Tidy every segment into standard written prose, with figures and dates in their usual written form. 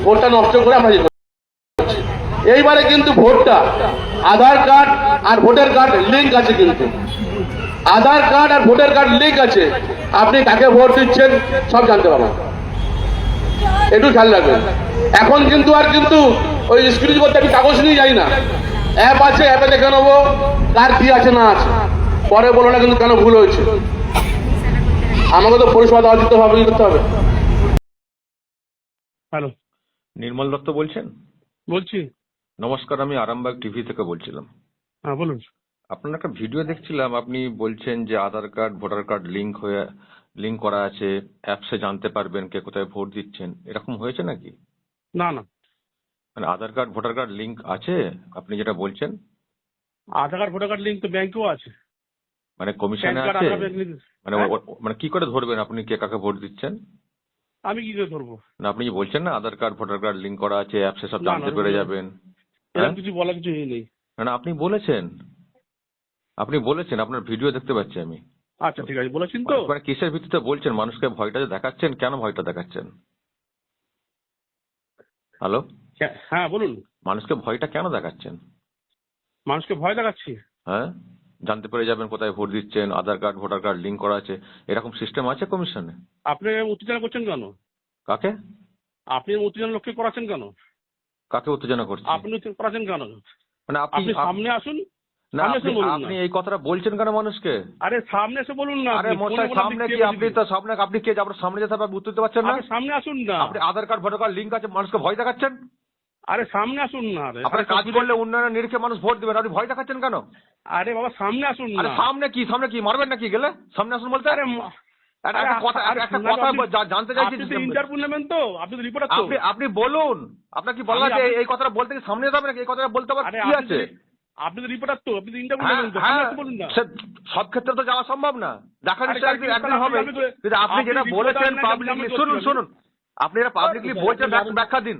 ভোটটা নষ্ট করে আমরা করছি। এইবারে কিন্তু ভোটটা আধার কার্ড আর ভোটার কার্ড লিঙ্ক আছে, কিন্তু আধার কার্ড আর ভোটার কার্ড লিঙ্ক আছে। আপনি কাকে ভোট দিচ্ছেন সব জানতে পারবেন, একটু খেয়াল রাখবেন। এখন কিন্তু ওই স্ক্রিন করতে আমি কাগজ নিয়ে যাই না, অ্যাপ আছে, অ্যাপে দেখে নেবো কার কি আছে না আছে, পরে বলো না কিন্তু কেন ভুল হয়েছে। আমাকে তো পরিষেবা দেওয়া দিতে হবে, করতে হবে। হ্যালো, নির্মল দত্ত বলছেন? বলছি। নমস্কার, আমি আরামবাগ টিভি থেকে বলছিলাম। হ্যাঁ বলুন। আপনার একটা ভিডিও দেখছিলাম, আপনি বলছেন যে আধার কার্ড ভোটার কার্ড লিঙ্ক করা আছে, অ্যাপসে জানতে পারবেন কে কোথায় ভোট দিচ্ছেন, এরকম হয়েছে নাকি? না না, মানে আধার কার্ড ভোটার কার্ড লিঙ্ক আছে আপনি যেটা বলছেন? আধার কার্ড ভোটার কার্ড লিঙ্ক তো ব্যাংকেও আছে, মানে প্যান কমিশনে কার্ড আছে? আধার ব্যাংক লিঙ্ক। মানে মানে কি করে ধরবেন আপনি কে কাকে ভোট দিচ্ছেন? আমি কি করে ধরবো? না, আপনি যে বলছেন না আধার কার্ড ভোটার কার্ড লিঙ্ক করা আছে, অ্যাপসে সব না, জানতে না, পেরে যাবেন। এরকম কিছু বলা কিছু নেই। না আপনি বলেছেন, আপনার ভিডিও দেখতে পাচ্ছি আমি। আচ্ছা ঠিক আছে, বলেছেন তো। মানে কিসের ভিত্তিতে বলছেন? মানুষকে ভয়টা যে দেখাচ্ছেন, কেন ভয়টা দেখাচ্ছেন? হ্যালো, হ্যাঁ বলুন। মানুষকে ভয়টা কেন দেখাচ্ছেন? মানুষকে ভয় দেখাচ্ছি? হ্যাঁ, জানতে পেরে যাবেন কোথায় ভোট দিচ্ছেন, আধার কার্ড ভোটার কার্ড লিঙ্ক করা আছে, এরকম সিস্টেম আছে কমিশনে? আপনি উত্তেজনা করছেন কেন? কাকে আপনি উত্তেজনা লক্ষ্য করাচ্ছেন কেন? কাকে উত্তেজনা করছে? আপনি করাচ্ছেন কেন? মানে আপনি সামনে আসুন, না, সামনে এসে বলুন না। আপনি এই কথাটা বলছেন কেন মানুষকে? আরে সামনে এসে বলুন না। আরে মশাই, সামনে কি আপনি তো সামনে, আপনি কে? আপনার সামনে যেতে হবে, আপনি উত্তর দিতে পারছেন না? আপনি সামনে আসুন না। আপনি আধার কার্ড ভোটার কার্ড লিঙ্ক আছে, মানুষকে ভয় দেখাচ্ছেন? আরে সামনে আসুন না। আরে আপনার কাজ করলে উন্নয়নের নিরিখে মানুষ ভোট দেবেন, আপনি ভয় দেখাচ্ছেন কেন? আরে বাবা সামনে আসুন আরে না। সামনে কি মারবেন নাকি গেলে? সামনে আসুন বলতে? আরে একটা কথা জানতে চাইছি। আপনি তো ইন্টারভিউ নেবেন তো, আপনি তো রিপোর্টার তো। আপনি বলুন, আপনার কি বলা আছে? এই কথাটা বলতে কি সামনে যেতে হবে নাকি? এই কথাটা বলতে আবার আরে কি আছে? আপনি তো রিপোর্টার তো, আপনি তো ইন্টারভিউ হ্যাঁ নেবেন তো, হ্যাঁ, সামনে আসতে বলুন না। সব ক্ষেত্রে তো যাওয়া সম্ভব না, দেখা আরে নিশ্চয়ই একদিন হবে। কিন্তু আপনি যেটা বলেছেন পাবলিকলি, শুনুন, আপনি এটা পাবলিকলি বলছেন, ব্যাখ্যা দিন।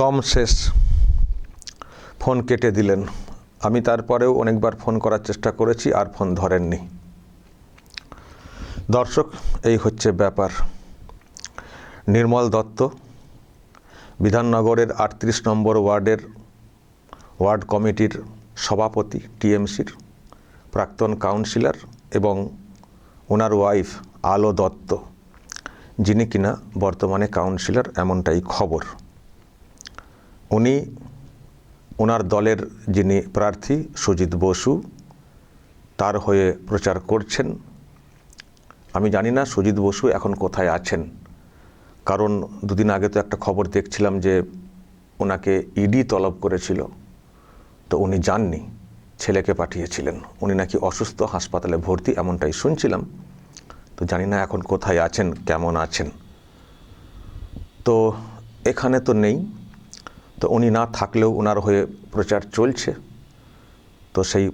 দম শেষ, ফোন কেটে দিলেন। আমি তারপরেও অনেকবার ফোন করার চেষ্টা করেছি, আর ফোন ধরেননি। দর্শক, এই হচ্ছে ব্যাপার। নির্মল দত্ত বিধাননগরের 38 নম্বর ওয়ার্ড কমিটির সভাপতি, টিএমসির প্রাক্তন কাউন্সিলর, এবং ওনার ওয়াইফ আলো দত্ত, যিনি কিনা বর্তমানে কাউন্সিলর, এমনটাই খবর। উনি ওনার দলের যিনি প্রার্থী সুজিত বসু, তার হয়ে প্রচার করছেন। আমি জানি না সুজিত বসু এখন কোথায় আছেন, কারণ দুদিন আগে তো একটা খবর দেখছিলাম যে ওনাকে ইডি তলব করেছিল, তো উনি যাননি, ছেলেকে পাঠিয়েছিলেন। উনি নাকি অসুস্থ, হাসপাতালে ভর্তি, এমনটাই শুনছিলাম। তো জানি না এখন কোথায় আছেন, কেমন আছেন। তো এখানে তো নেই, তো উনি না থাকলেও ওনার হয়ে প্রচার চলছে। তো সেই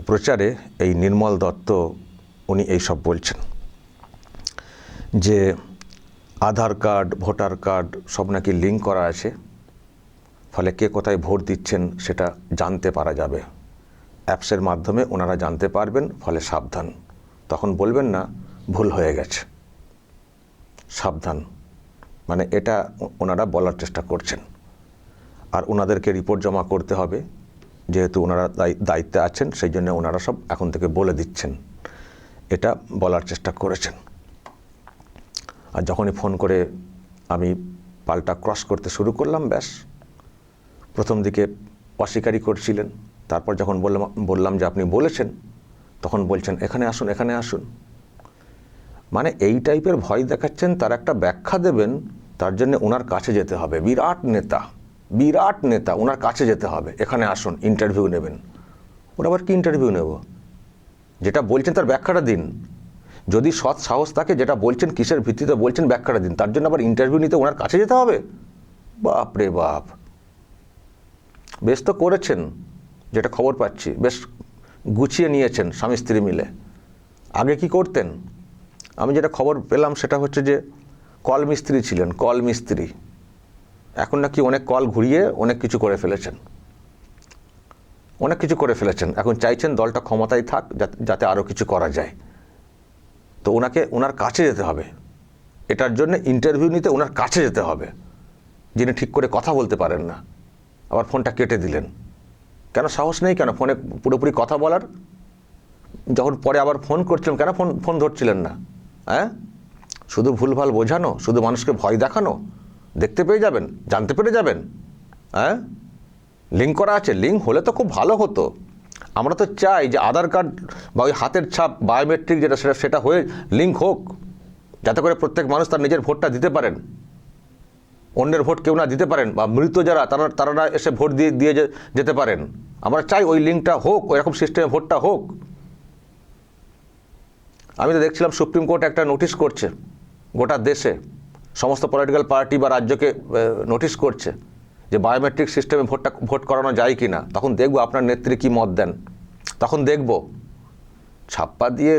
প্রচারে এই নির্মল দত্ত উনি এইসব বলছেন যে আধার কার্ড ভোটার কার্ড সব নাকি লিঙ্ক করা আছে, ফলে কে কোথায় ভোট দিচ্ছেন সেটা জানতে পারা যাবে, অ্যাপসের মাধ্যমে ওনারা জানতে পারবেন, ফলে সাবধান। তখন বলবেন না ভুল হয়ে গেছে, সাবধান। মানে এটা ওনারা বলার চেষ্টা করছেন। আর ওনাদেরকে রিপোর্ট জমা করতে হবে, যেহেতু ওনারা দায়িত্বে আছেন, সেই জন্য ওনারা সব এখন থেকে বলে দিচ্ছেন, এটা বলার চেষ্টা করেছেন। আর যখনই ফোন করে আমি পাল্টা ক্রস করতে শুরু করলাম, ব্যাস, প্রথম দিকে অস্বীকারই করছিলেন, তারপর যখন বললাম যে আপনি বলেছেন, তখন বলছেন এখানে আসুন, এখানে আসুন। মানে এই টাইপের ভয় দেখাচ্ছেন, তার একটা ব্যাখ্যা দেবেন, তার জন্য ওনার কাছে যেতে হবে। বিরাট নেতা, ওনার কাছে যেতে হবে, এখানে আসুন, ইন্টারভিউ নেবেন। ওরা আবার কি ইন্টারভিউ নেব? যেটা বলছেন তার ব্যাখ্যাটা দিন। যদি সৎ সাহস থাকে, যেটা বলছেন কিসের ভিত্তিতে বলছেন ব্যাখ্যাটা দিন, তার জন্য আবার ইন্টারভিউ নিতে ওনার কাছে যেতে হবে? বাপ রে বাপ। বেশ তো করেছেন, যেটা খবর পাচ্ছি, বেশ গুছিয়ে নিয়েছেন স্বামী স্ত্রী মিলে। আগে কি করতেন? আমি যেটা খবর পেলাম সেটা হচ্ছে যে কল মিস্ত্রি ছিলেন, কল মিস্ত্রি। এখন নাকি অনেক কল ঘুরিয়ে অনেক কিছু করে ফেলেছেন। এখন চাইছেন দলটা ক্ষমতায় থাক, যাতে আরও কিছু করা যায়। তো ওনার কাছে যেতে হবে, এটার জন্য ইন্টারভিউ নিতে ওনার কাছে যেতে হবে, যিনি ঠিক করে কথা বলতে পারেন না। আবার ফোনটা কেটে দিলেন কেন? সাহস নেই কেন ফোনে পুরোপুরি কথা বলার? যখন পরে আবার ফোন করছিলেন কেন ফোন ধরছিলেন না? হ্যাঁ, শুধু ভুলভাল বোঝানো, শুধু মানুষকে ভয় দেখানো, দেখতে পেয়ে যাবেন, জানতে পেরে যাবেন। হ্যাঁ, লিঙ্ক করা আছে, লিঙ্ক হলে তো খুব ভালো হতো। আমরা তো চাই যে আধার কার্ড বা ওই হাতের ছাপ বায়োমেট্রিক যেটা সেটা হয়ে লিঙ্ক হোক, যাতে করে প্রত্যেক মানুষ তার নিজের ভোটটা দিতে পারেন, অন্যের ভোট কেউ না দিতে পারেন, বা মৃত যারা তারা না এসে ভোট দিয়ে যেতে পারেন। আমরা চাই ওই লিঙ্কটা হোক, ওইরকম সিস্টেমে ভোটটা হোক। আমি তো দেখছিলাম সুপ্রিম কোর্ট একটা নোটিশ করছে গোটা দেশে, সমস্ত পলিটিক্যাল পার্টি বা রাজ্যকে নোটিশ করছে যে বায়োমেট্রিক সিস্টেমে ভোট করানো যায় কি না। তখন দেখব আপনার নেত্রী কী মত দেন, তখন দেখব। ছাপ্পা দিয়ে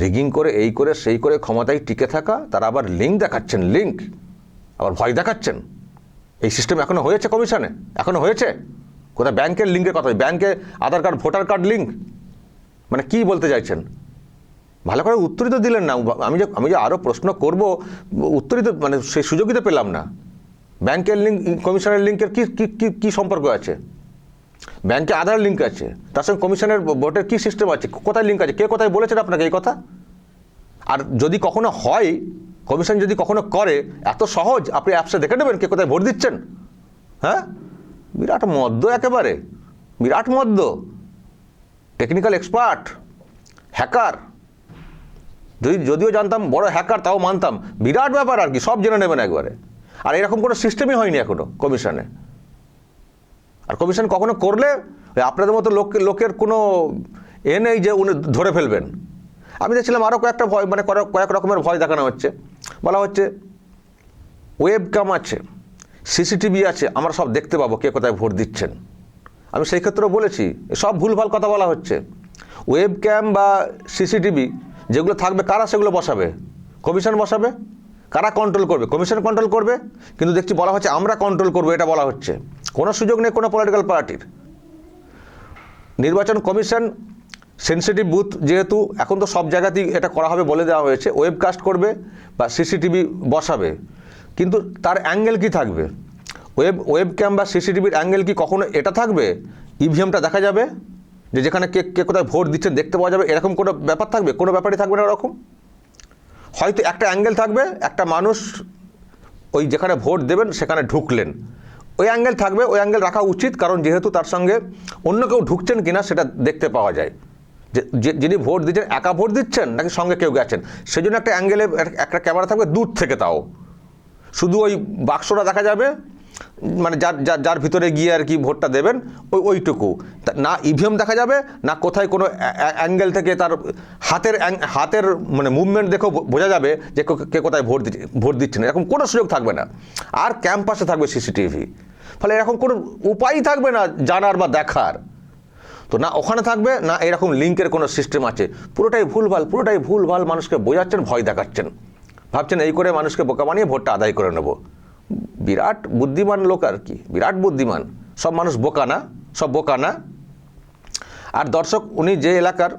রিগিং করে এই করে সেই করে ক্ষমতায় টিকে থাকা, তারা আবার লিঙ্ক দেখাচ্ছেন, লিঙ্ক আবার ভয় দেখাচ্ছেন। এই সিস্টেম এখনো হয়েছে কমিশনে? এখনো হয়েছে? কোথায় ব্যাংকের লিঙ্কের কথা, ব্যাংকে আধার কার্ড ভোটার কার্ড লিঙ্ক, মানে কি বলতে চাইছেন? ভালো করে উত্তরই তো দিলেন না। আমি যে আরও প্রশ্ন করব, উত্তরই তো মানে সেই সুযোগই তো পেলাম না। ব্যাংকের লিঙ্ক কমিশনের লিঙ্কের কি সম্পর্ক আছে? ব্যাংকে আধার লিঙ্ক আছে, তার সঙ্গে কমিশনের ভোটের কি সিস্টেম আছে? কোথায় লিঙ্ক আছে? কে কোথায় বলেছেন আপনাকে এই কথা? আর যদি কখনো হয়, কমিশন যদি কখনো করে, এত সহজ আপনি অ্যাপসে দেখে নেবেন কে কোথায় ভোট দিচ্ছেন। হ্যাঁ, বিরাট মদ্য, একেবারে বিরাট মদ্য, টেকনিক্যাল এক্সপার্ট, হ্যাকার। যদিও জানতাম বড় হ্যাকার, তাও মানতাম। বিরাট ব্যাপার আর কি, সব জেনে নেবেন একবারে। আর এরকম কোনো সিস্টেমই হয়নি এখনো কমিশনে। আর কমিশন কখনো করলে আপনাদের মতো লোকের কোনো নেই যে উনি ধরে ফেলবেন। আমি দেখছিলাম আরও কয়েকটা ভয়, মানে কয়েক রকমের ভয় দেখানো হচ্ছে। বলা হচ্ছে ওয়েব ক্যাম আছে, সিসিটিভি আছে, আমরা সব দেখতে পাবো কে কোথায় ভোট দিচ্ছেন। আমি সেই ক্ষেত্রেও বলেছি সব ভুলভাল কথা বলা হচ্ছে। ওয়েব ক্যাম বা সিসিটিভি যেগুলো থাকবে, কারা সেগুলো বসাবে? কমিশন বসাবে। কারা কন্ট্রোল করবে? কমিশন কন্ট্রোল করবে। কিন্তু দেখছি বলা হচ্ছে আমরা কন্ট্রোল করবো, এটা বলা হচ্ছে। কোনো সুযোগ নেই কোনো পলিটিক্যাল পার্টির। নির্বাচন কমিশন সেন্সিটিভ বুথ যেহেতু, এখন তো সব জায়গাতেই এটা করা হবে বলে দেওয়া হয়েছে, ওয়েবকাস্ট করবে বা সিসিটিভি বসাবে। কিন্তু তার অ্যাঙ্গেল কি থাকবে? ওয়েব ক্যাম বা সিসিটিভির অ্যাঙ্গেল কি কখনো এটা থাকবে ইভিএমটা দেখা যাবে, যে যেখানে কে কোথায় ভোট দিচ্ছেন দেখতে পাওয়া যাবে, এরকম কোনো ব্যাপার থাকবে? কোনো ব্যাপারই থাকবে না ওরকম। হয়তো একটা অ্যাঙ্গেল থাকবে, একটা মানুষ ওই যেখানে ভোট দেবেন সেখানে ঢুকলেন, ওই অ্যাঙ্গেল থাকবে, ওই অ্যাঙ্গেল রাখা উচিত। কারণ যেহেতু তার সঙ্গে অন্য কেউ ঢুকছেন কিনা সেটা দেখতে পাওয়া যায়, যে যিনি ভোট দিচ্ছেন একা ভোট দিচ্ছেন নাকি সঙ্গে কেউ গেছেন। সেই জন্য একটা অ্যাঙ্গেলে একটা ক্যামেরা থাকবে দূর থেকে, তাও শুধু ওই বাক্সটা দেখা যাবে, মানে যার ভিতরে গিয়ে আর কি ভোটটা দেবেন ওইটুকু। না ইভিএম দেখা যাবে, না কোথায় কোনো অ্যাঙ্গেল থেকে তার হাতের মানে মুভমেন্ট দেখেও বোঝা যাবে যে কে কোথায় ভোট দিচ্ছেন, এরকম কোনো সুযোগ থাকবে না। আর ক্যাম্পাসে থাকবে সিসিটিভি, ফলে এরকম কোনো উপায়ই থাকবে না জানার বা দেখার। তো না ওখানে থাকবে, না এরকম লিঙ্কের কোনো সিস্টেম আছে। পুরোটাই ভুলভাল মানুষকে বোঝাচ্ছেন, ভয় দেখাচ্ছেন, ভাবছেন এই করে মানুষকে বোকা বানিয়ে ভোটটা আদায় করে নেব। বিরাট বুদ্ধিমান লোক আর কি, বিরাট বুদ্ধিমান। সব মানুষ বোকা না, সব বোকা না। আর দর্শক, উনি যে এলাকার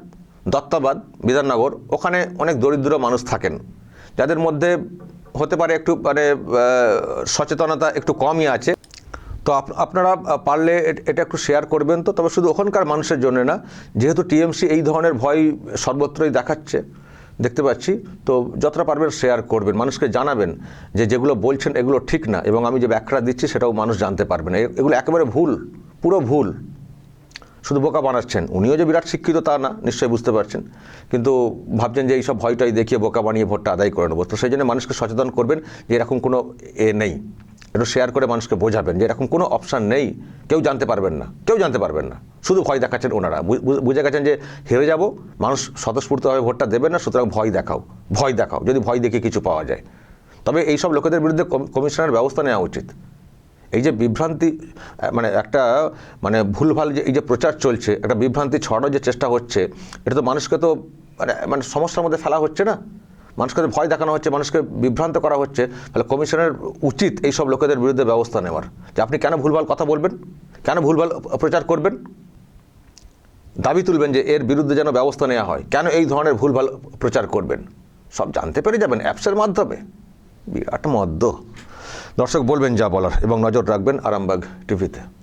দত্তাবাদ বিধাননগর, ওখানে অনেক দরিদ্র মানুষ থাকেন, যাদের মধ্যে হতে পারে একটু মানে সচেতনতা একটু কমই আছে। তো আপনারা পারলে এটা একটু শেয়ার করবেন। তো তবে শুধু ওখানকার মানুষের জন্য না, যেহেতু টিএমসি এই ধরনের ভয় সর্বত্রই দেখাচ্ছে, দেখতে পাচ্ছি, তো যতটা পারবেন শেয়ার করবেন, মানুষকে জানাবেন যে যেগুলো বলছেন এগুলো ঠিক না, এবং আমি যে ব্যাখ্যা দিচ্ছি সেটাও মানুষ জানতে পারবে না। এগুলো একেবারে ভুল, পুরো ভুল, শুধু বোকা বানাচ্ছেন। উনিও যে বিরাট শিক্ষিত তা না, নিশ্চয়ই বুঝতে পারছেন, কিন্তু ভাবছেন যে এইসব ভয়টাই দেখিয়ে বোকা বানিয়ে ভোটটা আদায় করে নেবো। তো সেই জন্য মানুষকে সচেতন করবেন যে এরকম কোনো নেই, একটু শেয়ার করে মানুষকে বোঝাবেন যে এরকম কোনো অপশান নেই, কেউ জানতে পারবেন না, শুধু ভয় দেখাচ্ছেন ওনারা। বুঝে গেছেন যে হেরে যাব, মানুষ স্বতঃস্ফূর্তভাবে ভোটটা দেবেন না, সুতরাং ভয় দেখাও, যদি ভয় দেখে কিছু পাওয়া যায়। তবে এইসব লোকেদের বিরুদ্ধে কমিশনের ব্যবস্থা নেওয়া উচিত। এই যে বিভ্রান্তি, মানে একটা মানে ভুলভাল যে এই যে প্রচার চলছে, একটা বিভ্রান্তি ছড়ানোর যে চেষ্টা হচ্ছে, এটা তো মানুষকে তো মানে সমস্যার মধ্যে ফেলা হচ্ছে না, মানুষকে ভয় দেখানো হচ্ছে, মানুষকে বিভ্রান্ত করা হচ্ছে। তাহলে কমিশনের উচিত এইসব লোকেদের বিরুদ্ধে ব্যবস্থা নেওয়ার, যে আপনি কেন ভুলভাল কথা বলবেন, কেন ভুলভাল প্রচার করবেন, দাবি তুলবেন যে এর বিরুদ্ধে যেন ব্যবস্থা নেওয়া হয়, কেন এই ধরনের ভুলভাল প্রচার করবেন। সব জানতে পেরে যাবেন অ্যাপসের মাধ্যমে। বিরাট মদ্য। দর্শক বলবেন যা বলার এবং নজর রাখবেন আরামবাগ টিভিতে।